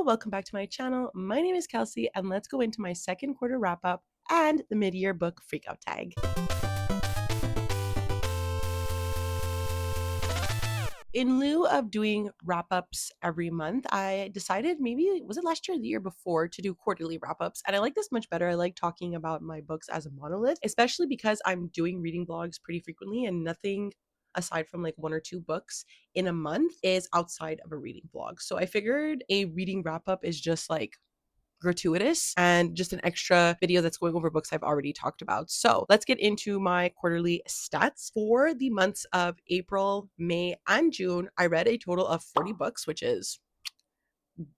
welcome back to my channel. My name is Kelsey, and let's go into my second quarter wrap up and the mid-year book freakout tag. In lieu of doing wrap-ups every month, I decided, maybe was it last year or the year before, to do quarterly wrap-ups. And I like this much better. I like talking about my books as a monolith, especially because I'm doing reading vlogs pretty frequently, and nothing aside from like one or two books in a month is outside of a reading vlog. So I figured a reading wrap-up is just like gratuitous and just an extra video that's going over books I've already talked about. So let's get into my quarterly stats. For the months of April, May, and June, I read a total of 40 books, which is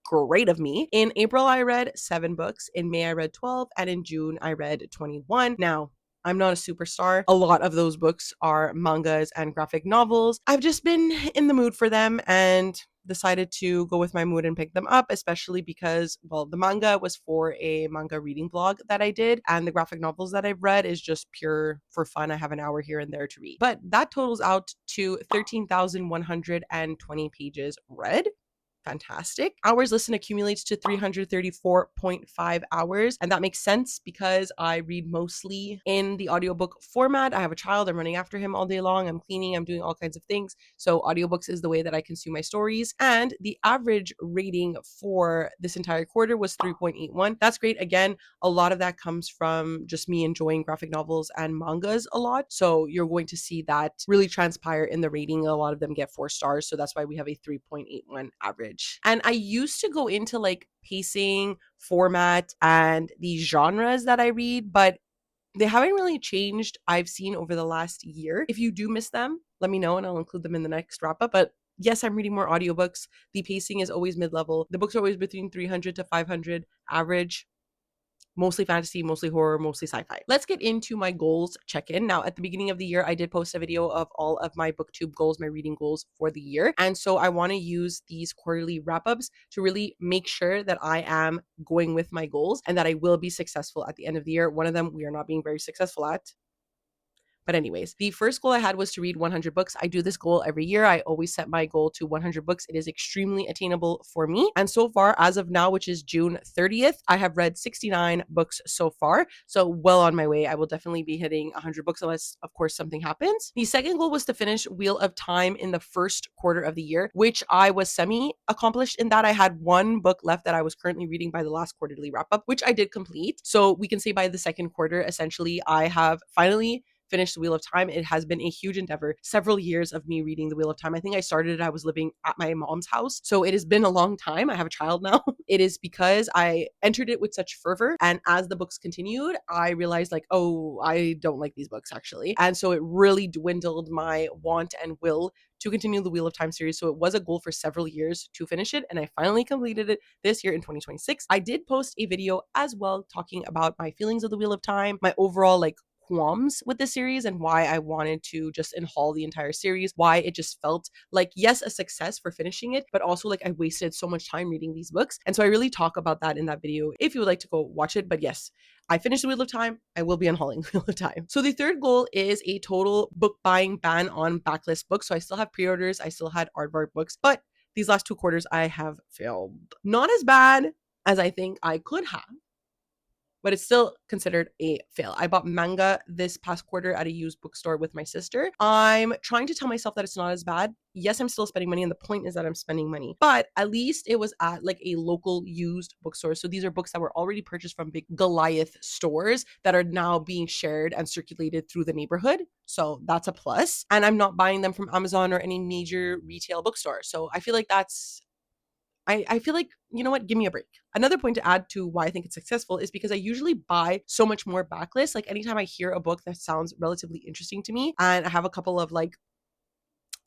great of me. In April, I read 7 books. In May, I read 12. And in June, I read 21. Now, I'm not a superstar. A lot of those books are mangas and graphic novels. I've just been in the mood for them and decided to go with my mood and pick them up, especially because, well, the manga was for a manga reading vlog that I did, and the graphic novels that I've read is just pure for fun. I have an hour here and there to read. But that totals out to 13,120 pages read. Fantastic. Hours listened accumulates to 334.5 hours. And that makes sense because I read mostly in the audiobook format. I have a child. I'm running after him all day long. I'm cleaning. I'm doing all kinds of things. So audiobooks is the way that I consume my stories. And the average rating for this entire quarter was 3.81. That's great. Again, a lot of that comes from just me enjoying graphic novels and mangas a lot. So you're going to see that really transpire in the rating. A lot of them get 4 stars. So that's why we have a 3.81 average. And I used to go into like pacing, format, and the genres that I read, but they haven't really changed, I've seen, over the last year. If you do miss them, let me know and I'll include them in the next wrap up. But yes, I'm reading more audiobooks. The pacing is always mid-level. The books are always between 300 to 500 average. Mostly fantasy, mostly horror, mostly sci-fi. Let's get into my goals check-in. Now, at the beginning of the year, I did post a video of all of my booktube goals, my reading goals for the year. And so I want to use these quarterly wrap-ups to really make sure that I am going with my goals and that I will be successful at the end of the year. One of them we are not being very successful at. But anyways, the first goal I had was to read 100 books. I do this goal every year. I always set my goal to 100 books. It is extremely attainable for me. And so far, as of now, which is June 30th, I have read 69 books so far. So well on my way. I will definitely be hitting 100 books unless, of course, something happens. The second goal was to finish Wheel of Time in the first quarter of the year, which I was semi-accomplished in that I had 1 book left that I was currently reading by the last quarterly wrap-up, which I did complete. So we can say by the second quarter, essentially, I have finally finished the Wheel of Time. It has been a huge endeavor. Several years of me reading the Wheel of Time. I think I started it, I was living at my mom's house. So it has been a long time. I have a child now. It is because I entered it with such fervor. And as the books continued, I realized like, oh, I don't like these books actually. And so it really dwindled my want and will to continue the Wheel of Time series. So it was a goal for several years to finish it. And I finally completed it this year in 2026. I did post a video as well talking about my feelings of the Wheel of Time, my overall like qualms with the series and why I wanted to just haul the entire series, why it just felt like, yes, a success for finishing it, but also like I wasted so much time reading these books. And so I really talk about that in that video if you would like to go watch it. But yes, I finished the Wheel of Time. I will be unhauling Wheel of Time. So the third goal is a total book buying ban on backlist books. So I still have pre-orders. I still had aardvark books, but these last 2 quarters I have failed. Not as bad as I think I could have, but it's still considered a fail. I bought manga this past quarter at a used bookstore with my sister. I'm trying to tell myself that it's not as bad. Yes, I'm still spending money, and the point is that I'm spending money, but at least it was at like a local used bookstore. So these are books that were already purchased from big Goliath stores that are now being shared and circulated through the neighborhood. So that's a plus. And I'm not buying them from Amazon or any major retail bookstore. So I feel like I feel like, you know what, give me a break. Another point to add to why I think it's successful is because I usually buy so much more backlist. Like anytime I hear a book that sounds relatively interesting to me and I have a couple of like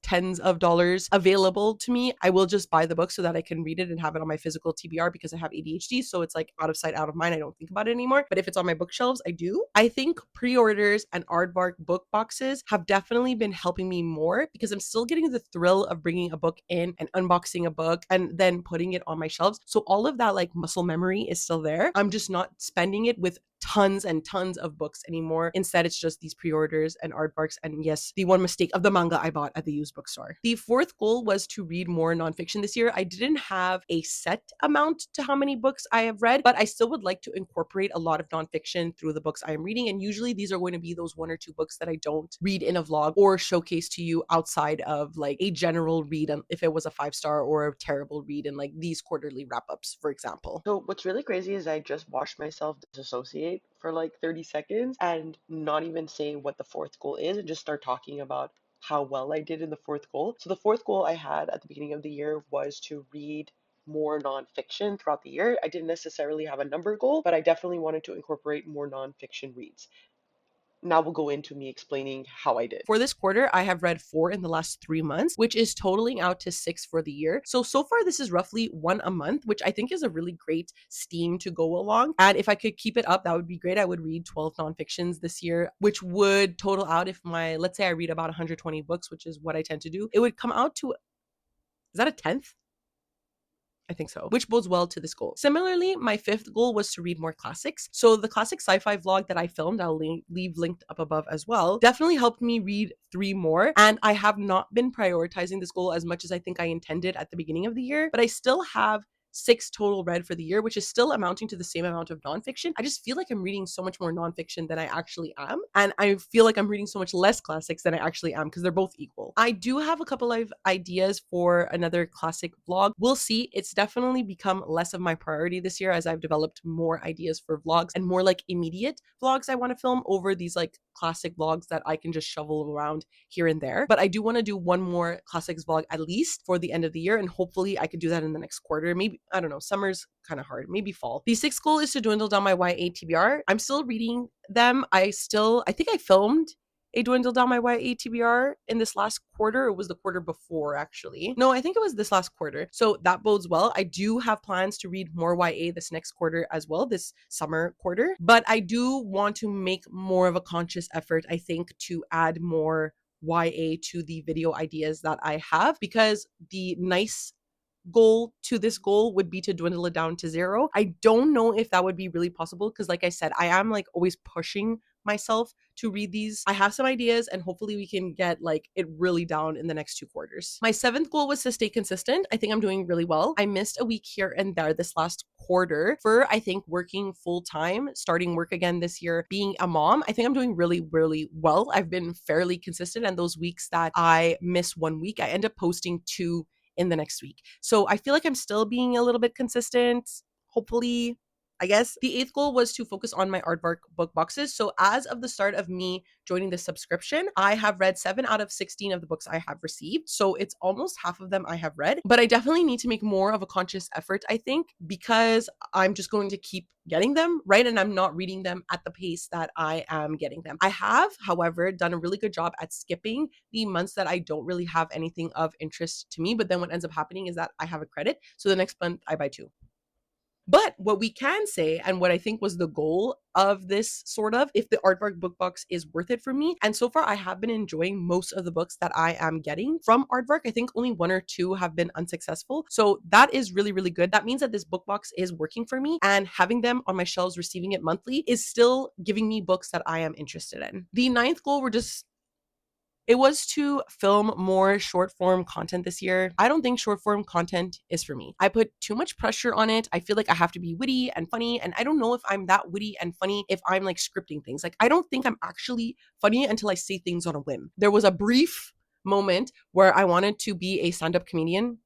tens of dollars available to me, I will just buy the book so that I can read it and have it on my physical TBR because I have ADHD. So it's like out of sight, out of mind. I don't think about it anymore. But if it's on my bookshelves, I do. I think pre-orders and aardvark book boxes have definitely been helping me more because I'm still getting the thrill of bringing a book in and unboxing a book and then putting it on my shelves. So all of that like muscle memory is still there. I'm just not spending it with tons and tons of books anymore. Instead, it's just these pre-orders and aardvarks, and yes, the one mistake of the manga I bought at the used bookstore. The fourth goal was to read more nonfiction this year. I didn't have a set amount to how many books I have read, but I still would like to incorporate a lot of nonfiction through the books I am reading. And usually these are going to be those 1 or 2 books that I don't read in a vlog or showcase to you outside of like a general read, if it was a 5-star or a terrible read in like these quarterly wrap-ups, for example. So what's really crazy is I just watched myself disassociate for like 30 seconds and not even say what the fourth goal is and just start talking about how well I did in the fourth goal. So the fourth goal I had at the beginning of the year was to read more nonfiction throughout the year. I didn't necessarily have a number goal, but I definitely wanted to incorporate more nonfiction reads. Now we'll go into me explaining how I did. For this quarter, I have read 4 in the last 3 months, which is totaling out to 6 for the year. So far, this is roughly 1 a month, which I think is a really great steam to go along. And if I could keep it up, that would be great. I would read 12 nonfictions this year, which would total out, if let's say I read about 120 books, which is what I tend to do, it would come out to, is that a 10th? I think so, which bodes well to this goal. Similarly, my 5th goal was to read more classics. So the classic sci-fi vlog that I filmed, I'll leave linked up above as well, definitely helped me read 3 more. And I have not been prioritizing this goal as much as I think I intended at the beginning of the year, but I still have 6 total read for the year, which is still amounting to the same amount of nonfiction. I just feel like I'm reading so much more nonfiction than I actually am. And I feel like I'm reading so much less classics than I actually am, because they're both equal. I do have a couple of ideas for another classic vlog. We'll see. It's definitely become less of my priority this year as I've developed more ideas for vlogs and more like immediate vlogs I want to film over these like classic vlogs that I can just shovel around here and there. But I do want to do one more classics vlog at least for the end of the year, and hopefully I could do that in the next quarter. Maybe, I don't know, summer's kind of hard, maybe fall. The 6th goal is to dwindle down my YA TBR. I'm still reading them. I think I filmed a dwindle down my YA TBR in this last quarter. It was the quarter before, actually. No, I think it was this last quarter. So that bodes well. I do have plans to read more YA this next quarter as well, this summer quarter. But I do want to make more of a conscious effort, I think, to add more YA to the video ideas that I have, because the nice goal to this goal would be to dwindle it down to 0. I don't know if that would be really possible, because like I said, I am like always pushing myself to read these. I have some ideas, and hopefully we can get like it really down in the next 2 quarters. My 7th goal was to stay consistent. I think I'm doing really well. I missed a week here and there this last quarter for, I think, working full time, starting work again this year, being a mom. I think I'm doing really, really well. I've been fairly consistent, and those weeks that I miss 1 week, I end up posting 2 in the next week. So I feel like I'm still being a little bit consistent, hopefully, I guess. The 8th goal was to focus on my aardvark book boxes. So as of the start of me joining the subscription, I have read 7 out of 16 of the books I have received. So it's almost half of them I have read, but I definitely need to make more of a conscious effort, I think, because I'm just going to keep getting them, right? And I'm not reading them at the pace that I am getting them. I have, however, done a really good job at skipping the months that I don't really have anything of interest to me. But then what ends up happening is that I have a credit. So the next month I buy 2. But what we can say, and what I think was the goal of this sort of, if the aardvark book box is worth it for me, and so far I have been enjoying most of the books that I am getting from aardvark. I think only 1 or 2 have been unsuccessful. So that is really, really good. That means that this book box is working for me, and having them on my shelves, receiving it monthly, is still giving me books that I am interested in. The 9th goal it was to film more short form content this year. I don't think short form content is for me. I put too much pressure on it. I feel like I have to be witty and funny, and I don't know if I'm that witty and funny if I'm like scripting things. Like, I don't think I'm actually funny until I say things on a whim. There was a brief moment where I wanted to be a stand-up comedian.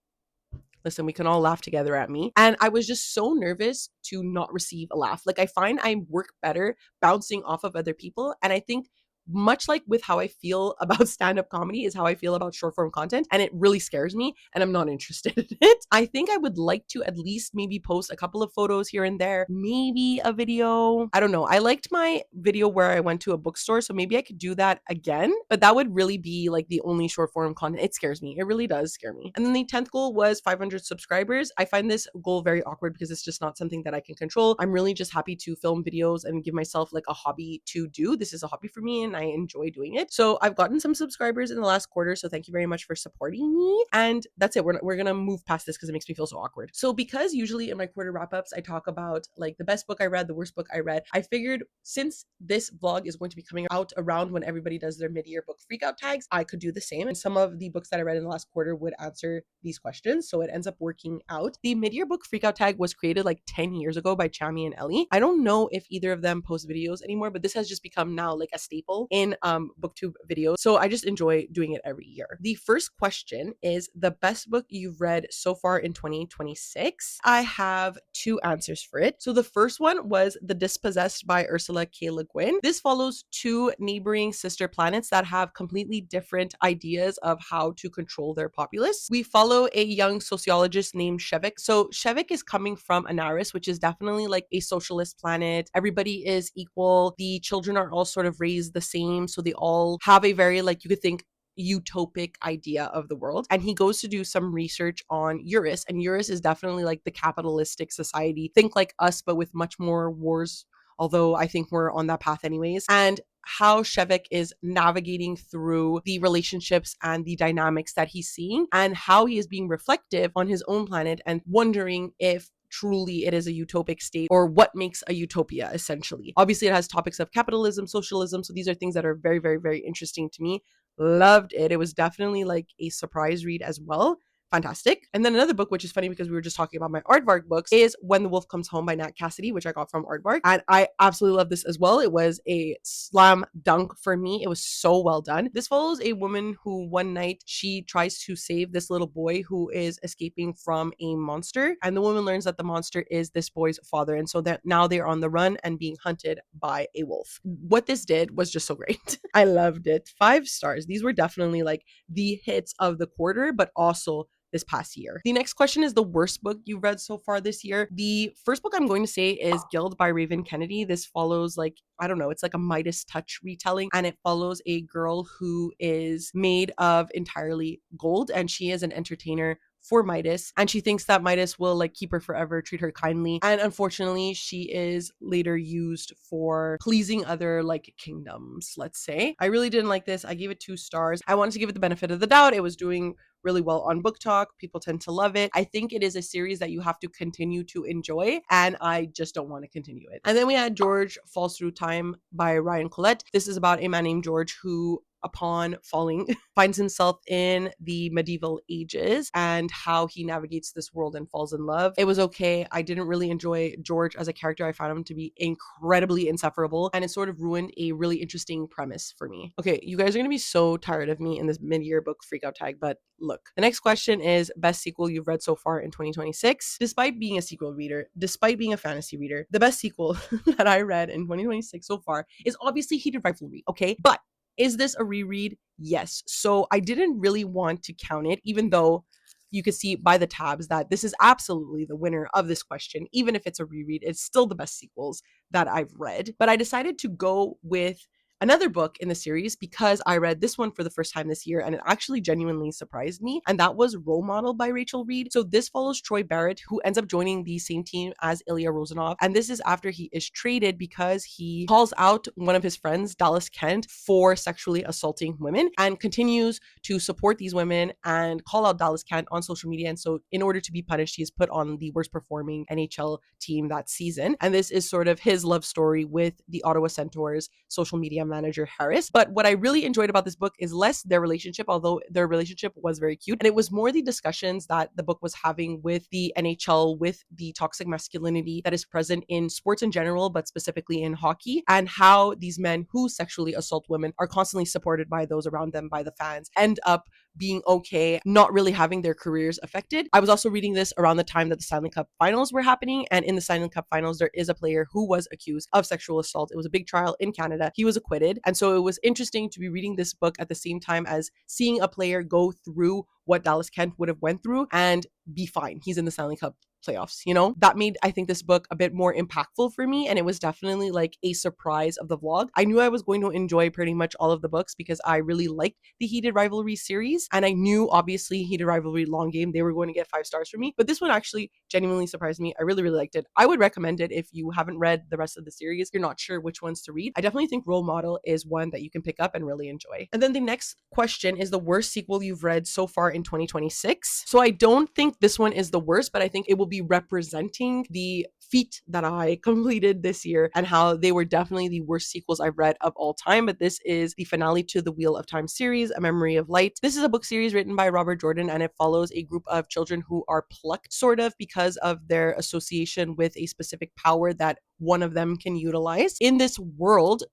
Listen, we can all laugh together at me. And I was just so nervous to not receive a laugh. Like, I find I work better bouncing off of other people. And I think much like with how I feel about stand-up comedy is how I feel about short form content, and it really scares me, and I'm not interested in it. I think I would like to at least maybe post a couple of photos here and there, maybe a video. I don't know. I liked my video where I went to a bookstore, so maybe I could do that again, but that would really be like the only short form content. It scares me. It really does scare me. And then the 10th goal was 500 subscribers. I find this goal very awkward because it's just not something that I can control. I'm really just happy to film videos and give myself like a hobby to do. This is a hobby for me, and and I enjoy doing it. So I've gotten some subscribers in the last quarter. So thank you very much for supporting me. And that's it. We're going to move past this because it makes me feel so awkward. So because usually in my quarter wrap ups, I talk about like the best book I read, the worst book I read, I figured since this vlog is going to be coming out around when everybody does their mid-year book freakout tags, I could do the same. And some of the books that I read in the last quarter would answer these questions. So it ends up working out. The mid-year book freakout tag was created like 10 years ago by Chami and Ellie. I don't know if either of them post videos anymore, but this has just become now like a staple in booktube videos. So I just enjoy doing it every year. The first question is the best book you've read so far in 2026. I have two answers for it. So the first one was The Dispossessed by Ursula K. Le Guin. This follows two neighboring sister planets that have completely different ideas of how to control their populace. We follow a young sociologist named Shevik. So Shevik is coming from Anaris, which is definitely like a socialist planet. Everybody is equal. The children are all sort of raised the same. So they all have a very, like, you could think, utopic idea of the world. And he goes to do some research on Eurus, and Eurus is definitely like the capitalistic society. Think like us, but with much more wars, although I think we're on that path anyways. And how Shevik is navigating through the relationships and the dynamics that he's seeing, and how he is being reflective on his own planet and wondering if truly it is a utopic state or what makes a utopia essentially. Obviously, it has topics of capitalism, socialism. So these are things that are very, very, very interesting to me. Loved it. It was definitely like a surprise read as well. Fantastic. And then another book, which is funny because we were just talking about my Aardvark books, is When the Wolf Comes Home by Nat Cassidy, which I got from Aardvark. And I absolutely love this as well. It was a slam dunk for me. It was so well done. This follows a woman who one night she tries to save this little boy who is escaping from a monster. And the woman learns that the monster is this boy's father. And so that now they're on the run and being hunted by a wolf. What this did was just so great. I loved it. 5 stars. These were definitely like the hits of the quarter, but also this past year. The next question is the worst book you've read so far this year. The first book I'm going to say is Guild by Raven Kennedy. This follows like, I don't know, it's like a Midas touch retelling, and it follows a girl who is made of entirely gold, and she is an entertainer for Midas, and she thinks that Midas will like keep her forever, treat her kindly, and unfortunately she is later used for pleasing other like kingdoms, let's say. I really didn't like this. I gave it 2 stars. I wanted to give it the benefit of the doubt. It was doing really well on Book Talk. People tend to love it. I think it is a series that you have to continue to enjoy, and I just don't want to continue it. And then we had George Falls Through Time by Ryan Collette. This is about a man named George who, upon falling, finds himself in the medieval ages and how he navigates this world and falls in love. It was okay. I didn't really enjoy George as a character. I found him to be incredibly insufferable, and it sort of ruined a really interesting premise for me. Okay, you guys are going to be so tired of me in this mid-year book freakout tag, but look. The next question is best sequel you've read so far in 2026. Despite being a sequel reader, despite being a fantasy reader, the best sequel that I read in 2026 so far is obviously Heated Rivalry, okay? But is this a reread? Yes. So I didn't really want to count it, even though you could see by the tabs that this is absolutely the winner of this question. Even if it's a reread, it's still the best sequels that I've read. But I decided to go with another book in the series because I read this one for the first time this year and it actually genuinely surprised me. And that was Role Model by Rachel Reed. So this follows Troy Barrett, who ends up joining the same team as Ilya Rozanov. And this is after he is traded because he calls out one of his friends, Dallas Kent, for sexually assaulting women and continues to support these women and call out Dallas Kent on social media. And so in order to be punished, he is put on the worst performing NHL team that season. And this is sort of his love story with the Ottawa Centaurs social media manager Harris. But what I really enjoyed about this book is less their relationship, although their relationship was very cute. And it was more the discussions that the book was having with the NHL, with the toxic masculinity that is present in sports in general, but specifically in hockey, and how these men who sexually assault women are constantly supported by those around them, by the fans, end up being okay, not really having their careers affected. I was also reading this around the time that the Stanley Cup finals were happening. And in the Stanley Cup finals, there is a player who was accused of sexual assault. It was a big trial in Canada. He was acquitted. And so it was interesting to be reading this book at the same time as seeing a player go through what Dallas Kent would have went through and be fine. He's in the Stanley Cup playoffs, you know? That made, I think, this book a bit more impactful for me. And it was definitely like a surprise of the vlog. I knew I was going to enjoy pretty much all of the books because I really liked the Heated Rivalry series. And I knew, obviously, Heated Rivalry Long Game, they were going to get 5 stars for me. But this one actually genuinely surprised me. I really, really liked it. I would recommend it if you haven't read the rest of the series, you're not sure which ones to read. I definitely think Role Model is one that you can pick up and really enjoy. And then the next question is the worst sequel you've read so far in 2026. So I don't think this one is the worst, but I think it will be representing the feat that I completed this year and how they were definitely the worst sequels I've read of all time. But this is the finale to the Wheel of Time series, A Memory of Light. This is a book series written by Robert Jordan, and it follows a group of children who are plucked sort of because of their association with a specific power that one of them can utilize. In this world,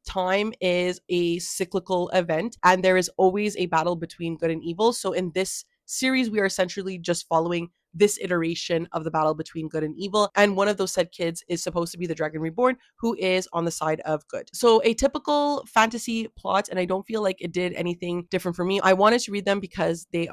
time is a cyclical event and there is always a battle between good and evil. So in this series, we are essentially just following this iteration of the battle between good and evil. And one of those said kids is supposed to be the Dragon Reborn, who is on the side of good. So a typical fantasy plot, and I don't feel like it did anything different for me. I wanted to read them because the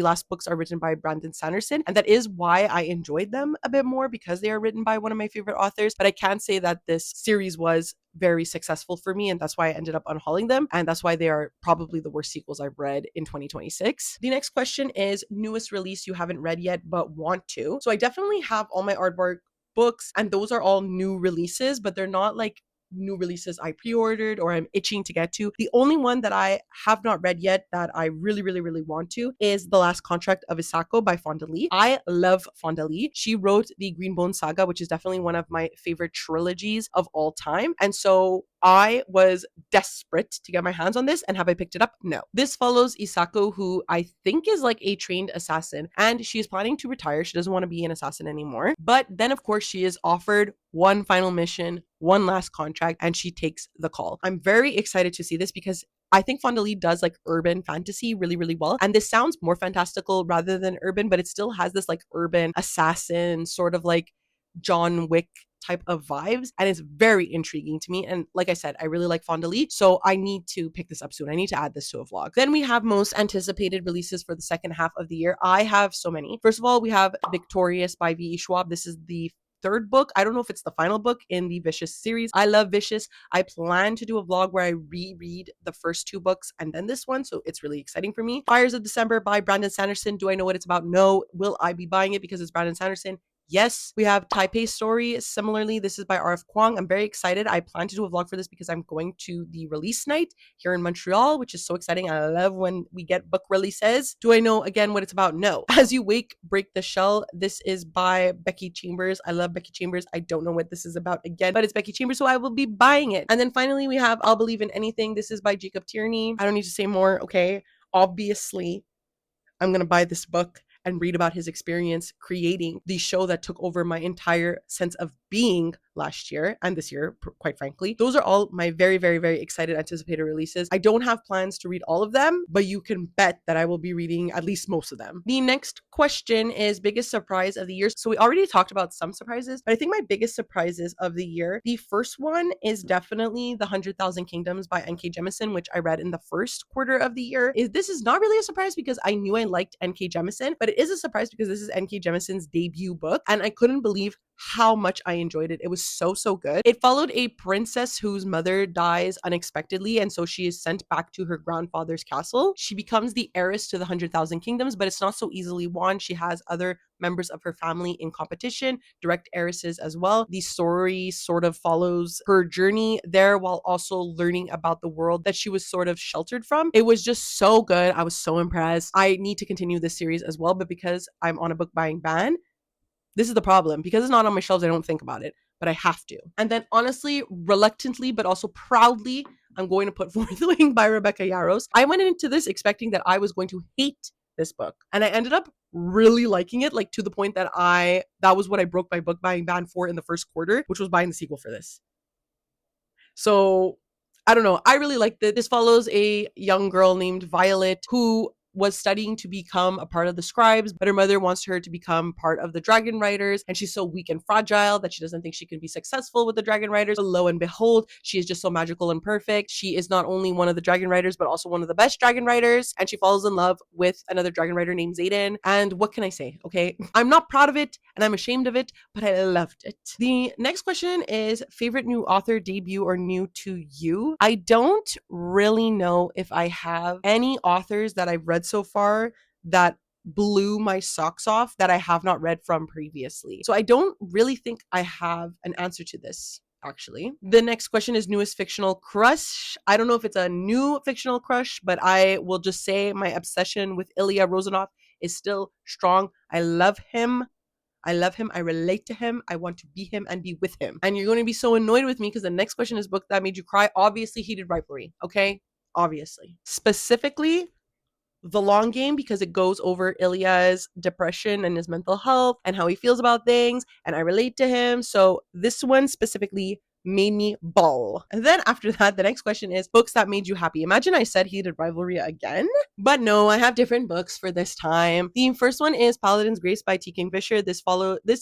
last books are written by Brandon Sanderson. And that is why I enjoyed them a bit more, because they are written by one of my favorite authors. But I can say that this series was very successful for me, and that's why I ended up unhauling them, and that's why they are probably the worst sequels I've read in 2026. The next question is newest release you haven't read yet but want to. So I definitely have all my Aardvark books, and those are all new releases, but they're not like new releases I pre-ordered or I'm itching to get to. The only one that I have not read yet that I really, really, really want to is The Last Contract of Isako by Fonda Lee. I love Fonda Lee. She wrote the Greenbone Saga, which is definitely one of my favorite trilogies of all time. And so I was desperate to get my hands on this. And have I picked it up? No. This follows Isako, who I think is like a trained assassin, and she is planning to retire. She doesn't want to be an assassin anymore. But then, of course, she is offered one final mission, one last contract, and she takes the call. I'm very excited to see this because I think Fonda Lee does like urban fantasy really, really well. And this sounds more fantastical rather than urban, but it still has this like urban assassin sort of like John Wick type of vibes, and it's very intriguing to me. And like I said, I really like Fonda Lee, so I need to pick this up soon. I need to add this to a vlog. Then we have most anticipated releases for the second half of the year. I have so many. First of all, we have Victorious by V.E. Schwab. This is the third book. I don't know if it's the final book in the Vicious series. I love Vicious. I plan to do a vlog where I reread the first 2 books and then this one, so it's really exciting for me. Fires of December by Brandon Sanderson. Do I know what it's about? No. Will I be buying it because it's Brandon Sanderson? Yes. We have Taipei Story. Similarly, this is by R.F. Kwong. I'm very excited. I plan to do a vlog for this because I'm going to the release night here in Montreal, which is so exciting. I love when we get book releases. Do I know again what it's about? No. As You Wake, Break the Shell. This is by Becky Chambers. I love Becky Chambers. I don't know what this is about again, but it's Becky Chambers, so I will be buying it. And then finally, we have I'll Believe in Anything. This is by Jacob Tierney. I don't need to say more, okay? Obviously, I'm going to buy this book and read about his experience creating the show that took over my entire sense of being last year and this year, quite frankly. Those are all my very, very, very excited anticipated releases. I don't have plans to read all of them, but you can bet that I will be reading at least most of them. The next question is biggest surprise of the year. So we already talked about some surprises, but I think my biggest surprises of the year, the first one is definitely The 100,000 Kingdoms by N.K. Jemisin, which I read in the first quarter of the year. This is not really a surprise because I knew I liked N.K. Jemisin, but it is a surprise because this is N.K. Jemisin's debut book, and I couldn't believe how much I enjoyed it. It was so, so good. It followed a princess whose mother dies unexpectedly, and so she is sent back to her grandfather's castle. She becomes the heiress to the 100,000 Kingdoms, but it's not so easily won. She has other members of her family in competition, direct heiresses as well. The story sort of follows her journey there while also learning about the world that she was sort of sheltered from. It was just so good. I was so impressed. I need to continue this series as well, but because I'm on a book buying ban, this is the problem. Because it's not on my shelves, I don't think about it, but I have to. And then honestly, reluctantly, but also proudly, I'm going to put Fourth Wing by Rebecca Yarros. I went into this expecting that I was going to hate this book, and I ended up really liking it, like to the point that that was what I broke my book buying ban for in the first quarter, which was buying the sequel for this. So I don't know. I really liked it. This follows a young girl named Violet who was studying to become a part of the scribes, but her mother wants her to become part of the dragon riders, and she's so weak and fragile that she doesn't think she can be successful with the dragon riders. But lo and behold, she is just so magical and perfect. She is not only one of the dragon riders, but also one of the best dragon riders, and she falls in love with another dragon rider named Zayden. And what can I say? Okay, I'm not proud of it, and I'm ashamed of it, but I loved it. The next question is favorite new author debut or new to you. I don't really know if I have any authors that I've read so far that blew my socks off that I have not read from previously. So I don't really think I have an answer to this. Actually, the next question is newest fictional crush. I don't know if it's a new fictional crush, but I will just say my obsession with Ilya Rozanov is still strong. I love him. I love him. I relate to him. I want to be him and be with him. And you're going to be so annoyed with me because the next question is book that made you cry. Obviously, Heated Rivalry. Okay? Obviously. Specifically, The Long Game, because it goes over Ilya's depression and his mental health and how he feels about things. And I relate to him. So this one specifically made me bawl. And then after that, the next question is books that made you happy. Imagine I said Heated Rivalry again, but no, I have different books for this time. The first one is Paladin's Grace by T. Kingfisher. This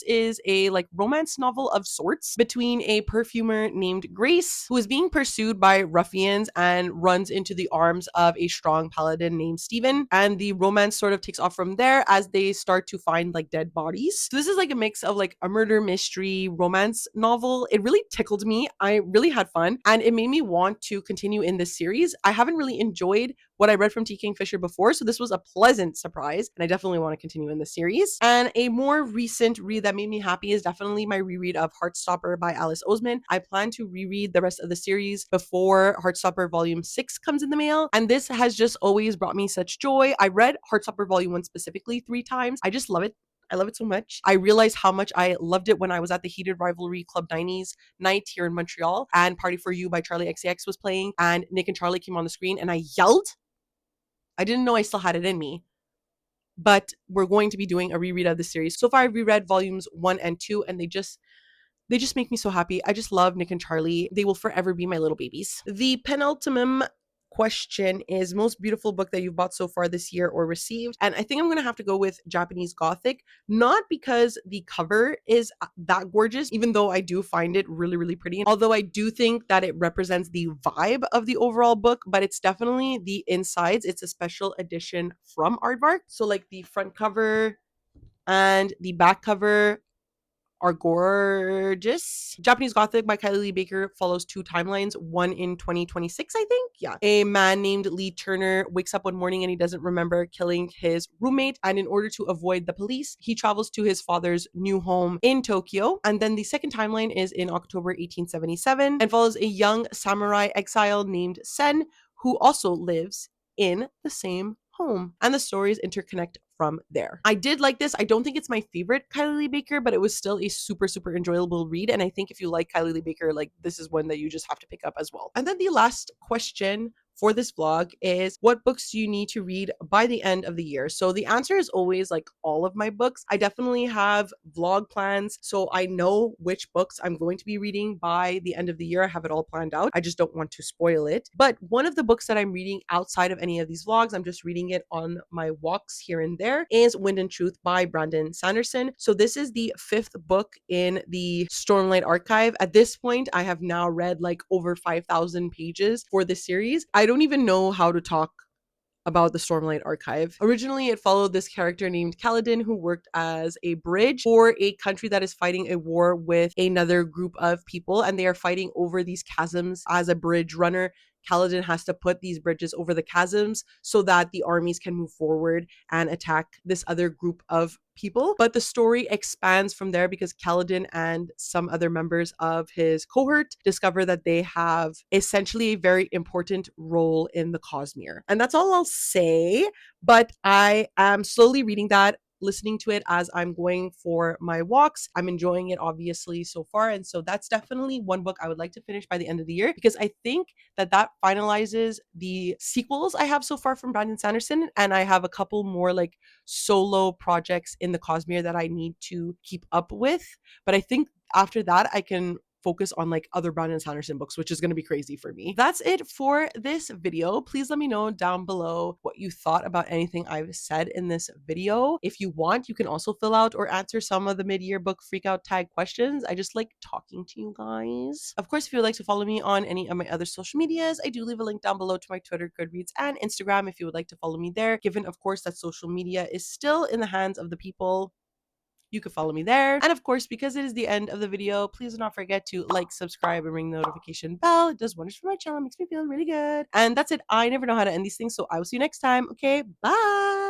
is a like romance novel of sorts between a perfumer named Grace who is being pursued by ruffians and runs into the arms of a strong paladin named Stephen. And the romance sort of takes off from there as they start to find like dead bodies. So this is like a mix of like a murder mystery romance novel. It really tickled me. I really had fun and it made me want to continue in this series. I haven't really enjoyed what I read from T. Kingfisher before, so this was a pleasant surprise, and I definitely want to continue in the series. And a more recent read that made me happy is definitely my reread of Heartstopper by Alice Oseman. I plan to reread the rest of the series before Heartstopper Volume 6 comes in the mail, and this has just always brought me such joy. I read Heartstopper Volume 1 specifically 3 times. I just love it. I love it so much. I realized how much I loved it when I was at the Heated Rivalry Club 90s night here in Montreal, and Party for You by Charlie XCX was playing, and Nick and Charlie came on the screen, and I yelled. I didn't know I still had it in me, but we're going to be doing a reread of the series. So far, I've reread volumes 1 and 2, and they just make me so happy. I just love Nick and Charlie. They will forever be my little babies. The penultimate question is most beautiful book that you've bought so far this year or received. And I think I'm going to have to go with Japanese Gothic, not because the cover is that gorgeous, even though I do find it really, really pretty. Although I do think that it represents the vibe of the overall book, but it's definitely the insides. It's a special edition from Aardvark. So like the front cover and the back cover are gorgeous. Japanese Gothic by Kylie Lee Baker follows 2 timelines, one in 2026, I think. Yeah. A man named Lee Turner wakes up one morning and he doesn't remember killing his roommate. And in order to avoid the police, he travels to his father's new home in Tokyo. And then the second timeline is in October 1877 and follows a young samurai exile named Sen, who also lives in the same home. And the stories interconnect from there. I did like this. I don't think it's my favorite Kylie Lee Baker, but it was still a super, super enjoyable read. And I think if you like Kylie Lee Baker, like this is one that you just have to pick up as well. And then the last question for this vlog is what books do you need to read by the end of the year? So the answer is always like all of my books. I definitely have vlog plans, so I know which books I'm going to be reading by the end of the year. I have it all planned out. I just don't want to spoil it. But one of the books that I'm reading outside of any of these vlogs, I'm just reading it on my walks here and there, is Wind and Truth by Brandon Sanderson. So this is the 5th book in the Stormlight Archive. At this point, I have now read like over 5,000 pages for this series. I don't even know how to talk about the Stormlight Archive. Originally, it followed this character named Kaladin who worked as a bridge for a country that is fighting a war with another group of people, and they are fighting over these chasms. As a bridge runner, Kaladin has to put these bridges over the chasms so that the armies can move forward and attack this other group of people. But the story expands from there because Kaladin and some other members of his cohort discover that they have essentially a very important role in the Cosmere. And that's all I'll say, but I am slowly reading that, listening to it as I'm going for my walks. I'm enjoying it obviously so far, and so that's definitely one book I would like to finish by the end of the year because I think that finalizes the sequels I have so far from Brandon Sanderson, and I have a couple more like solo projects in the Cosmere that I need to keep up with. But I think after that I can focus on like other Brandon Sanderson books, which is going to be crazy for me. That's it for this video. Please let me know down below what you thought about anything I've said in this video. If you want, you can also fill out or answer some of the mid-year book freakout tag questions. I just like talking to you guys. Of course, if you would like to follow me on any of my other social medias, I do leave a link down below to my Twitter, Goodreads, and Instagram if you would like to follow me there. Given, of course, that social media is still in the hands of the people, you can follow me there. And of course, because it is the end of the video, please do not forget to like, subscribe, and ring the notification bell. It does wonders for my channel, makes me feel really good. And that's it. I never know how to end these things, so I will see you next time. Okay, bye.